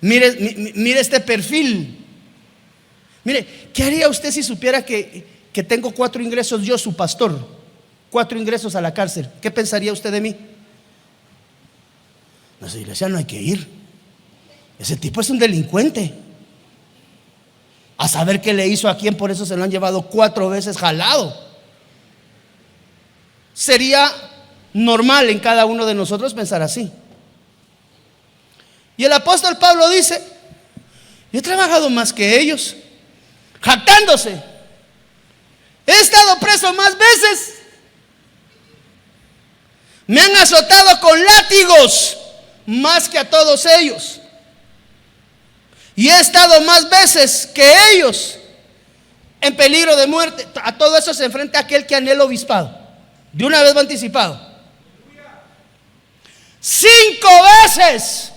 Mire este perfil. Mire, ¿qué haría usted si supiera que tengo 4 ingresos yo, su pastor? 4 ingresos a la cárcel. ¿Qué pensaría usted de mí? A esa iglesia no hay que ir. Ese tipo es un delincuente. A saber qué le hizo a quién, por eso se lo han llevado 4 veces jalado. Sería normal en cada uno de nosotros pensar así. Y el apóstol Pablo dice: yo he trabajado más que ellos, jactándose. He estado preso más veces. Me han azotado con látigos más que a todos ellos. Y he estado más veces que ellos en peligro de muerte. A todo eso se enfrenta aquel que anhela obispado. De una vez va anticipado. 5 veces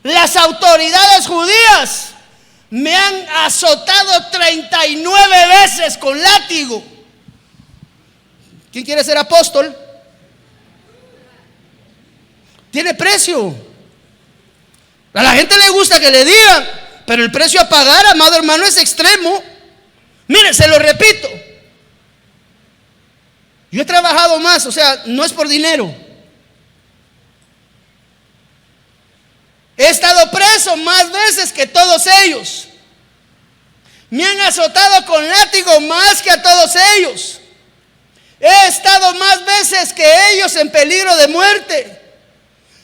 las autoridades judías me han azotado 39 veces con látigo. ¿Quién quiere ser apóstol? Tiene precio. A la gente le gusta que le digan, pero el precio a pagar, amado hermano, es extremo. Mire, se lo repito. Yo he trabajado más, o sea, no es por dinero. He estado preso más veces que todos ellos. Me han azotado con látigo más que a todos ellos. He estado más veces que ellos en peligro de muerte.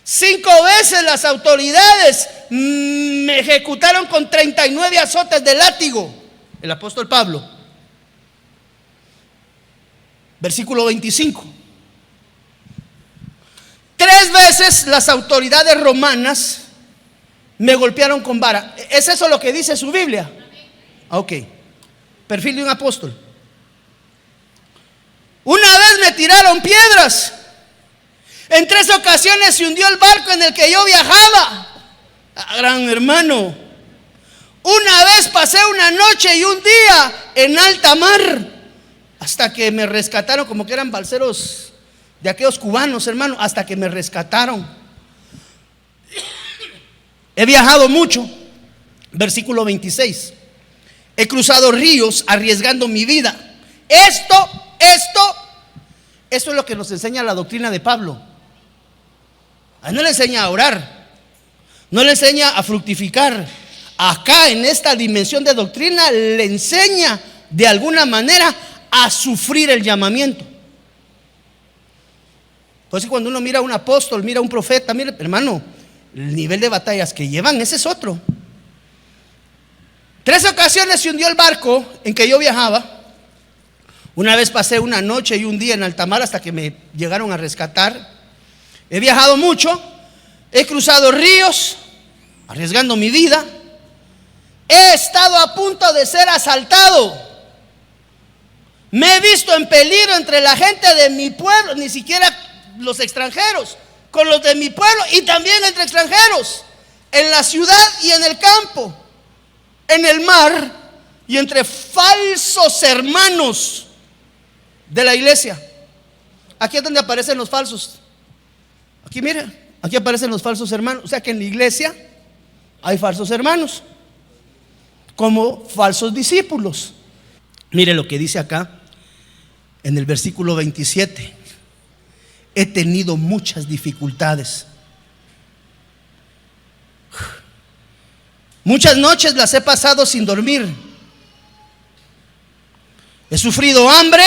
5 veces las autoridades me ejecutaron con 39 azotes de látigo. El apóstol Pablo. Versículo 25. 3 veces las autoridades romanas me golpearon con vara. ¿Es eso lo que dice su Biblia? Ok. Perfil de un apóstol. Una vez me tiraron piedras. En 3 ocasiones se hundió el barco en el que yo viajaba. Gran hermano. Una vez pasé una noche y un día en alta mar, hasta que me rescataron, como que eran balseros de aquellos cubanos, hermano, hasta que me rescataron. He viajado mucho. Versículo 26. He cruzado ríos arriesgando mi vida. Esto es lo que nos enseña la doctrina de Pablo. A él no le enseña a orar, no le enseña a fructificar. Acá en esta dimensión de doctrina le enseña de alguna manera a sufrir el llamamiento. Entonces cuando uno mira a un apóstol, mira a un profeta, mire hermano, el nivel de batallas que llevan, ese es otro. 3 ocasiones se hundió el barco en que yo viajaba. Una vez pasé una noche y un día en alta mar hasta que me llegaron a rescatar. He viajado mucho, he cruzado ríos, arriesgando mi vida. He estado a punto de ser asaltado. Me he visto en peligro entre la gente de mi pueblo, ni siquiera los extranjeros, con los de mi pueblo y también entre extranjeros, en la ciudad y en el campo, en el mar y entre falsos hermanos de la iglesia. Aquí es donde aparecen los falsos. Aquí mira, aquí aparecen los falsos hermanos. O sea que en la iglesia hay falsos hermanos, como falsos discípulos. Mire lo que dice acá en el versículo 27. He tenido muchas dificultades. Muchas noches las he pasado sin dormir. He sufrido hambre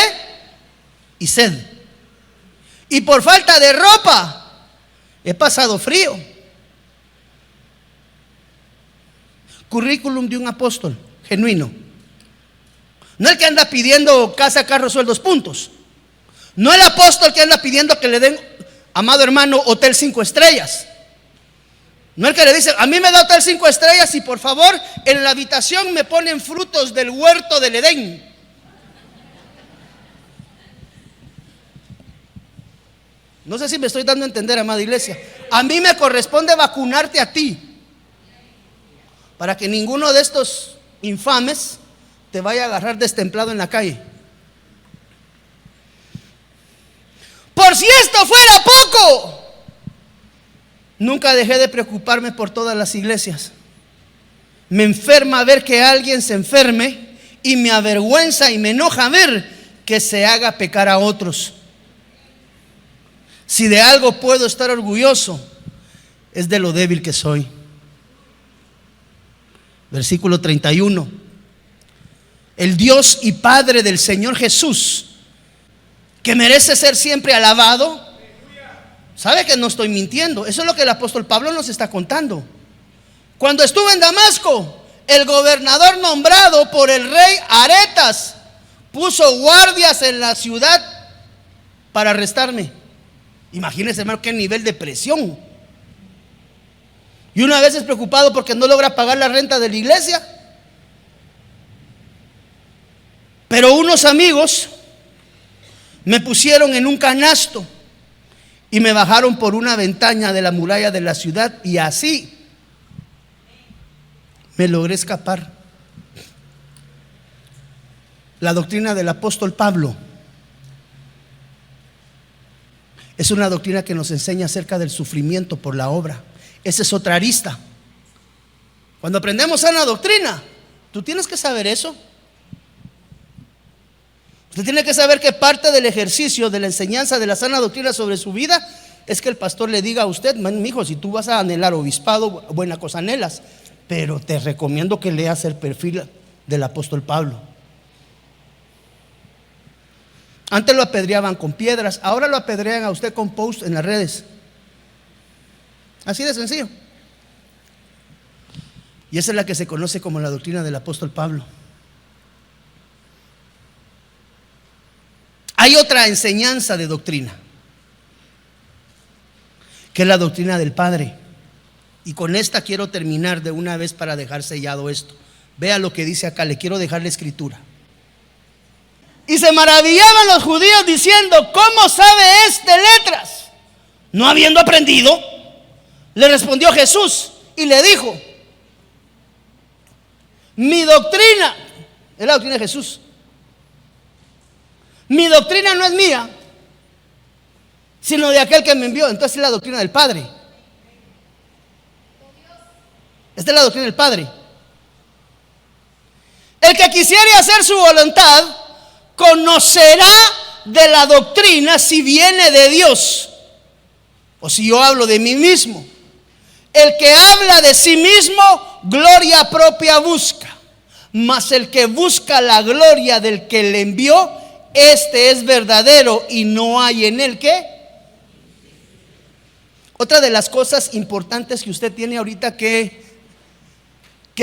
y sed. Y por falta de ropa he pasado frío. Currículum de un apóstol genuino. No el que anda pidiendo casa, carro, sueldos, puntos. No el apóstol que anda pidiendo que le den, amado hermano, hotel 5 estrellas. No el que le dice, a mí me da hotel 5 estrellas y por favor en la habitación me ponen frutos del huerto del Edén. No sé si me estoy dando a entender, amada iglesia. A mí me corresponde vacunarte a ti, para que ninguno de estos infames te vaya a agarrar destemplado en la calle. Por si esto fuera poco, nunca dejé de preocuparme por todas las iglesias. Me enferma ver que alguien se enferme y me avergüenza y me enoja ver que se haga pecar a otros. Si de algo puedo estar orgulloso, es de lo débil que soy. Versículo 31. El Dios y Padre del Señor Jesús, que merece ser siempre alabado, sabe que no estoy mintiendo. Eso es lo que el apóstol Pablo nos está contando. Cuando estuve en Damasco, el gobernador nombrado por el rey Aretas puso guardias en la ciudad para arrestarme. Imagínense, hermano, qué nivel de presión. Y una vez es preocupado porque no logra pagar la renta de la iglesia. Pero unos amigos me pusieron en un canasto y me bajaron por una ventana de la muralla de la ciudad, y así me logré escapar. La doctrina del apóstol Pablo es una doctrina que nos enseña acerca del sufrimiento por la obra. Esa es otra arista. Cuando aprendemos sana doctrina, tú tienes que saber eso. Usted tiene que saber que parte del ejercicio de la enseñanza de la sana doctrina sobre su vida es que el pastor le diga a usted: mi hijo, si tú vas a anhelar obispado, buena cosa anhelas, pero te recomiendo que leas el perfil del apóstol Pablo. Antes lo apedreaban con piedras, ahora lo apedrean a usted con posts en las redes. Así de sencillo. Y esa es la que se conoce como la doctrina del apóstol Pablo. Hay otra enseñanza de doctrina, que es la doctrina del Padre. Y con esta quiero terminar de una vez para dejar sellado esto. Vea lo que dice acá, le quiero dejar la escritura. Y se maravillaban los judíos diciendo: ¿cómo sabe este letras? No habiendo aprendido. Le respondió Jesús y le dijo: mi doctrina, es la doctrina de Jesús, mi doctrina no es mía, sino de aquel que me envió. Entonces es la doctrina del Padre. Esta es la doctrina del Padre. El que quisiere hacer su voluntad conocerá de la doctrina si viene de Dios o si yo hablo de mí mismo. El que habla de sí mismo, gloria propia busca, mas el que busca la gloria del que le envió, este es verdadero y no hay en él ¿qué? Otra de las cosas importantes que usted tiene ahorita que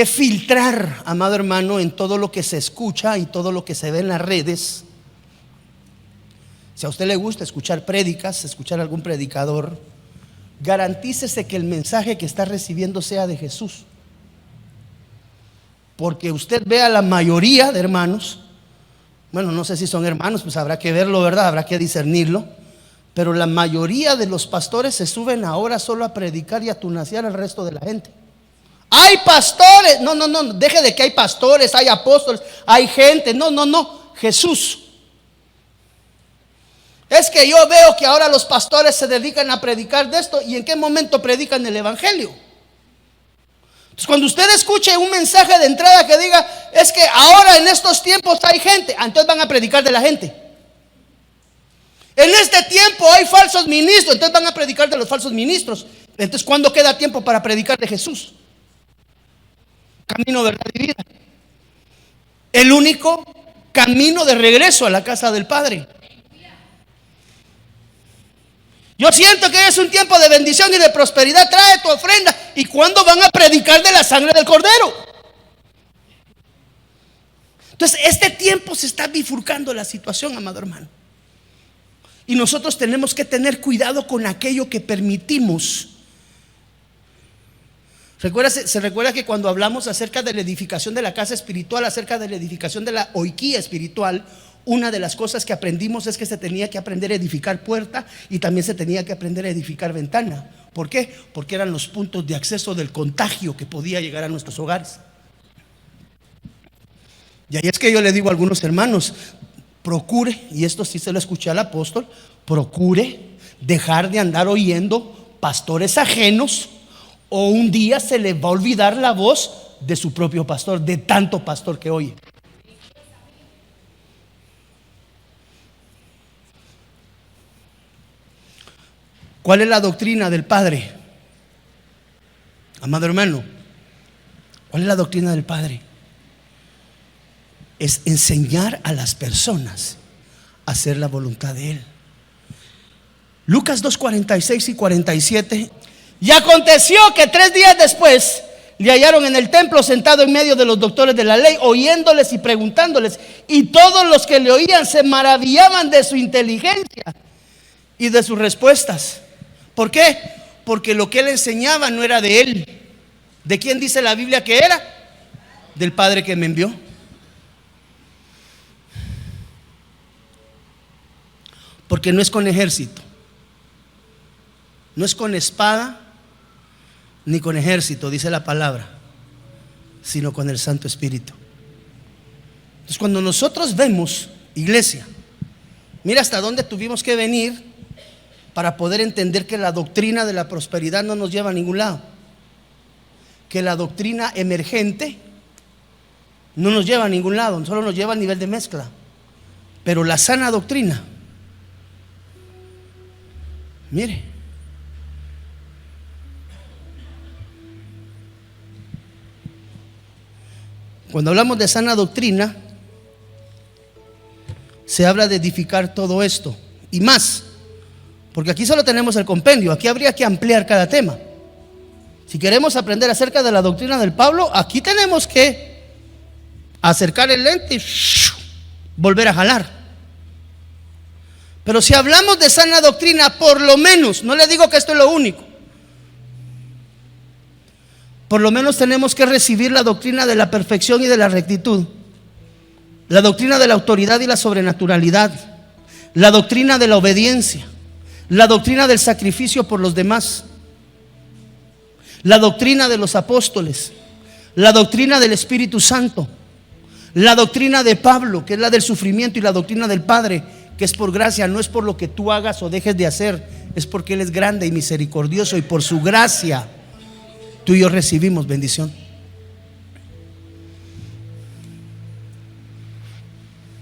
filtrar, amado hermano, en todo lo que se escucha y todo lo que se ve en las redes. Si a usted le gusta escuchar prédicas, escuchar a algún predicador, garantícese que el mensaje que está recibiendo sea de Jesús. Porque usted ve a la mayoría de hermanos, bueno, no sé si son hermanos, pues habrá que verlo, ¿verdad? Habrá que discernirlo. Pero la mayoría de los pastores se suben ahora solo a predicar y a tunaciar al resto de la gente. Hay pastores, no, deje de que hay pastores, hay apóstoles, hay gente, no, Jesús. Es que yo veo que ahora los pastores se dedican a predicar de esto, ¿y en qué momento predican el evangelio? Entonces, cuando usted escuche un mensaje de entrada que diga: es que ahora en estos tiempos hay gente, entonces van a predicar de la gente. En este tiempo hay falsos ministros, entonces van a predicar de los falsos ministros. Entonces, ¿cuándo queda tiempo para predicar de Jesús? Camino, verdad y vida. El único camino de regreso a la casa del Padre. Yo siento que es un tiempo de bendición y de prosperidad. Trae tu ofrenda. ¿Y cuándo van a predicar de la sangre del Cordero? Entonces, este tiempo se está bifurcando la situación, amado hermano. Y nosotros tenemos que tener cuidado con aquello que permitimos. Se recuerda que cuando hablamos acerca de la edificación de la casa espiritual, acerca de la edificación de la oiquía espiritual, una de las cosas que aprendimos es que se tenía que aprender a edificar puerta y también se tenía que aprender a edificar ventana. ¿Por qué? Porque eran los puntos de acceso del contagio que podía llegar a nuestros hogares. Y ahí es que yo le digo a algunos hermanos, procure, y esto sí se lo escuché al apóstol, procure dejar de andar oyendo pastores ajenos, o un día se le va a olvidar la voz de su propio pastor, de tanto pastor que oye. ¿Cuál es la doctrina del Padre? Amado hermano, ¿cuál es la doctrina del Padre? Es enseñar a las personas a hacer la voluntad de Él. Lucas 2, 46 y 47. Y aconteció que 3 días después le hallaron en el templo sentado en medio de los doctores de la ley, oyéndoles y preguntándoles. Y todos los que le oían se maravillaban de su inteligencia y de sus respuestas. ¿Por qué? Porque lo que él enseñaba no era de él. ¿De quién dice la Biblia que era? Del Padre que me envió. Porque no es con ejército, no es con espada ni con ejército, dice la palabra, sino con el Santo Espíritu. Entonces, cuando nosotros vemos, iglesia, mira hasta dónde tuvimos que venir para poder entender que la doctrina de la prosperidad no nos lleva a ningún lado, que la doctrina emergente no nos lleva a ningún lado, solo nos lleva al nivel de mezcla. Pero la sana doctrina, mire, cuando hablamos de sana doctrina, se habla de edificar todo esto y más, porque aquí solo tenemos el compendio, aquí habría que ampliar cada tema. Si queremos aprender acerca de la doctrina del Pablo, aquí tenemos que acercar el lente y volver a jalar. Pero si hablamos de sana doctrina, por lo menos, no le digo que esto es lo único, por lo menos tenemos que recibir la doctrina de la perfección y de la rectitud, la doctrina de la autoridad y la sobrenaturalidad, la doctrina de la obediencia, la doctrina del sacrificio por los demás, la doctrina de los apóstoles, la doctrina del Espíritu Santo, la doctrina de Pablo, que es la del sufrimiento, y la doctrina del Padre, que es por gracia, no es por lo que tú hagas o dejes de hacer, es porque Él es grande y misericordioso, y por su gracia tú y yo recibimos bendición.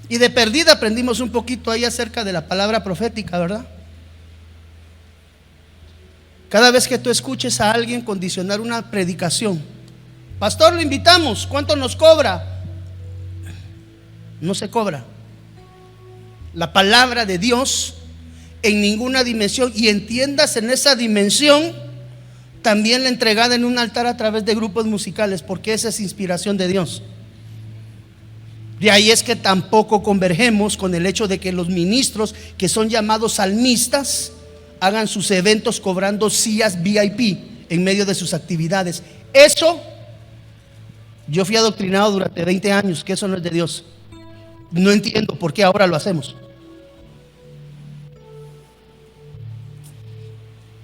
Y de perdida aprendimos un poquito ahí acerca de la palabra profética, ¿verdad? Cada vez que tú escuches a alguien condicionar una predicación, pastor, lo invitamos, ¿cuánto nos cobra? No se cobra. La palabra de Dios en ninguna dimensión, y entiendas en esa dimensión también la entregada en un altar a través de grupos musicales, porque esa es inspiración de Dios. De ahí es que tampoco convergemos con el hecho de que los ministros que son llamados salmistas hagan sus eventos cobrando sillas VIP en medio de sus actividades. Eso, yo fui adoctrinado durante 20 años que eso no es de Dios. No entiendo por qué ahora lo hacemos.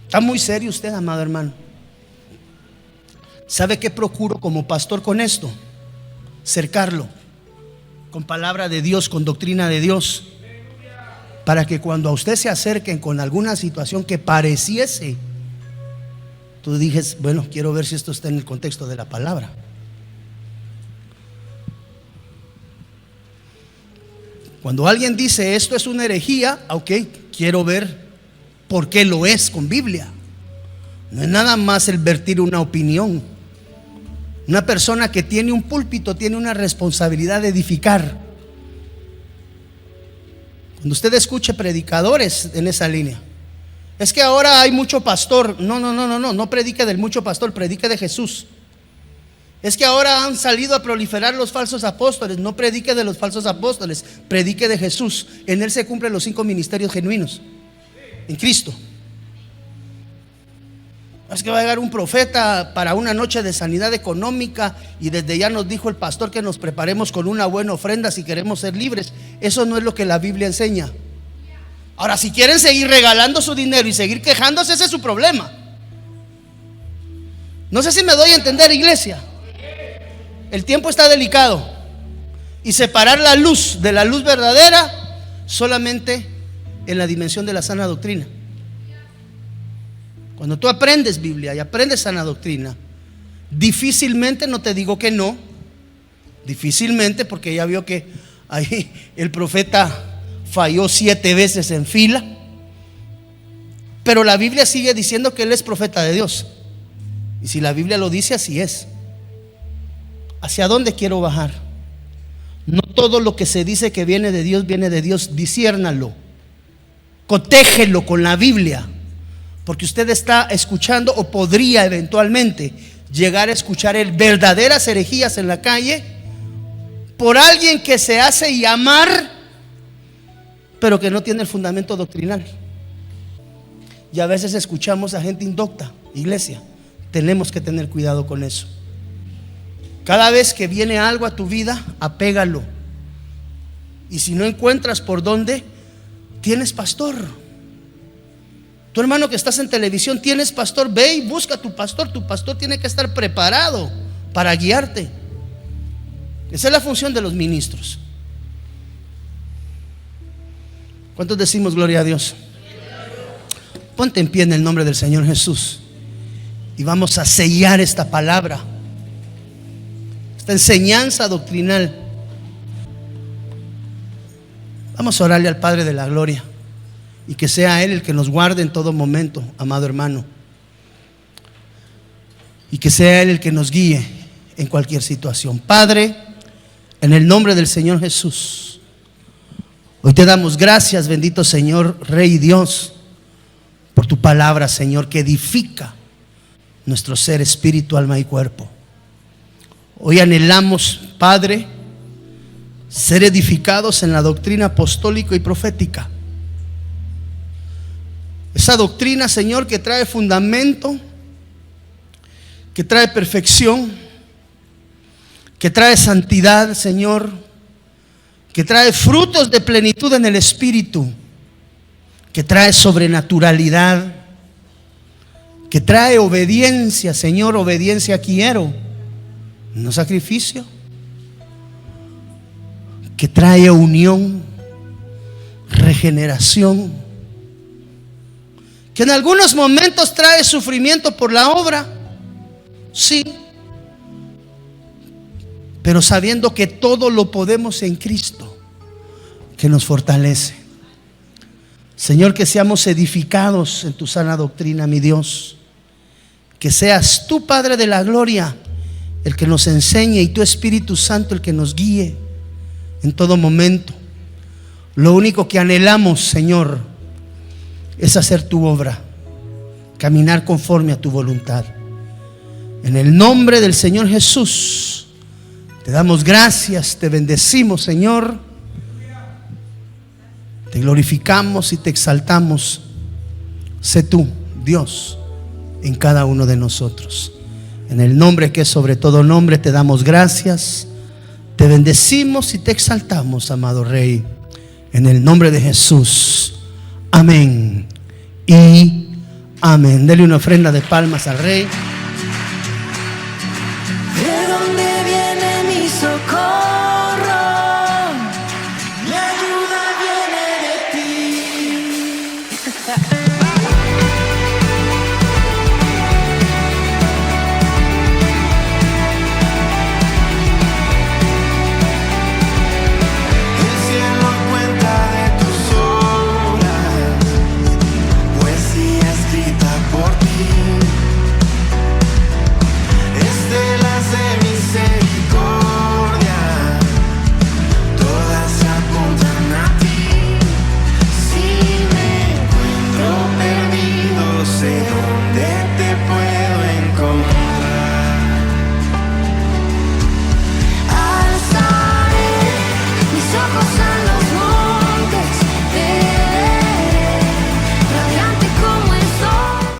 Está muy serio usted, amado hermano. ¿Sabe qué procuro como pastor con esto? Cercarlo con palabra de Dios, con doctrina de Dios, para que cuando a usted se acerquen con alguna situación que pareciese, tú dijes, bueno, quiero ver si esto está en el contexto de la palabra. Cuando alguien dice esto es una herejía, ok, quiero ver por qué lo es con Biblia. No es nada más el vertir una opinión. Una persona que tiene un púlpito tiene una responsabilidad de edificar. Cuando usted escuche predicadores en esa línea, es que ahora hay mucho pastor. No predique del mucho pastor, predique de Jesús. Es que ahora han salido a proliferar los falsos apóstoles. No predique de los falsos apóstoles, predique de Jesús. En Él se cumplen los 5 ministerios genuinos, en Cristo. Es que va a llegar un profeta para una noche de sanidad económica y desde ya nos dijo el pastor que nos preparemos con una buena ofrenda si queremos ser libres. Eso no es lo que la Biblia enseña. Ahora, si quieren seguir regalando su dinero y seguir quejándose, ese es su problema. No sé si me doy a entender, iglesia. El tiempo está delicado y separar la luz de la luz verdadera solamente en la dimensión de la sana doctrina. Cuando tú aprendes Biblia y aprendes sana doctrina, difícilmente, no te digo que no, difícilmente, porque ya vio que ahí el profeta falló 7 veces en fila, pero la Biblia sigue diciendo que él es profeta de Dios. Y si la Biblia lo dice, así es. ¿Hacia dónde quiero bajar? No todo lo que se dice que viene de Dios, disciérnalo, cotégelo con la Biblia. Porque usted está escuchando o podría eventualmente llegar a escuchar verdaderas herejías en la calle por alguien que se hace llamar, pero que no tiene el fundamento doctrinal. Y a veces escuchamos a gente indocta. Iglesia, tenemos que tener cuidado con eso. Cada vez que viene algo a tu vida, apégalo. Y si no encuentras por dónde, tienes pastor. Tu hermano que estás en televisión, tienes pastor, ve y busca a tu pastor. Tu pastor tiene que estar preparado para guiarte. Esa es la función de los ministros. ¿Cuántos decimos gloria a Dios? Ponte en pie en el nombre del Señor Jesús y vamos a sellar esta palabra, esta enseñanza doctrinal. Vamos a orarle al Padre de la gloria y que sea Él el que nos guarde en todo momento, amado hermano, y que sea Él el que nos guíe en cualquier situación. Padre, en el nombre del Señor Jesús, hoy te damos gracias, bendito Señor, Rey Dios, por tu palabra, Señor, que edifica nuestro ser, espíritu, alma y cuerpo. Hoy anhelamos, Padre, ser edificados en la doctrina apostólica y profética. Esa doctrina, Señor, que trae fundamento, que trae perfección, que trae santidad, Señor, que trae frutos de plenitud en el Espíritu, que trae sobrenaturalidad, que trae obediencia, Señor, obediencia quiero, no sacrificio, que trae unión, regeneración, que en algunos momentos trae sufrimiento por la obra, sí, pero sabiendo que todo lo podemos en Cristo, que nos fortalece. Señor, que seamos edificados en tu sana doctrina, mi Dios. Que seas tú, Padre de la gloria, el que nos enseñe y tu Espíritu Santo el que nos guíe en todo momento. Lo único que anhelamos, Señor, es hacer tu obra, caminar conforme a tu voluntad. En el nombre del Señor Jesús, te damos gracias, te bendecimos, Señor. Te glorificamos y te exaltamos. Sé tú, Dios, en cada uno de nosotros. En el nombre que es sobre todo nombre, te damos gracias, te bendecimos y te exaltamos, amado Rey. En el nombre de Jesús. Amén y amén. Dele una ofrenda de palmas al Rey.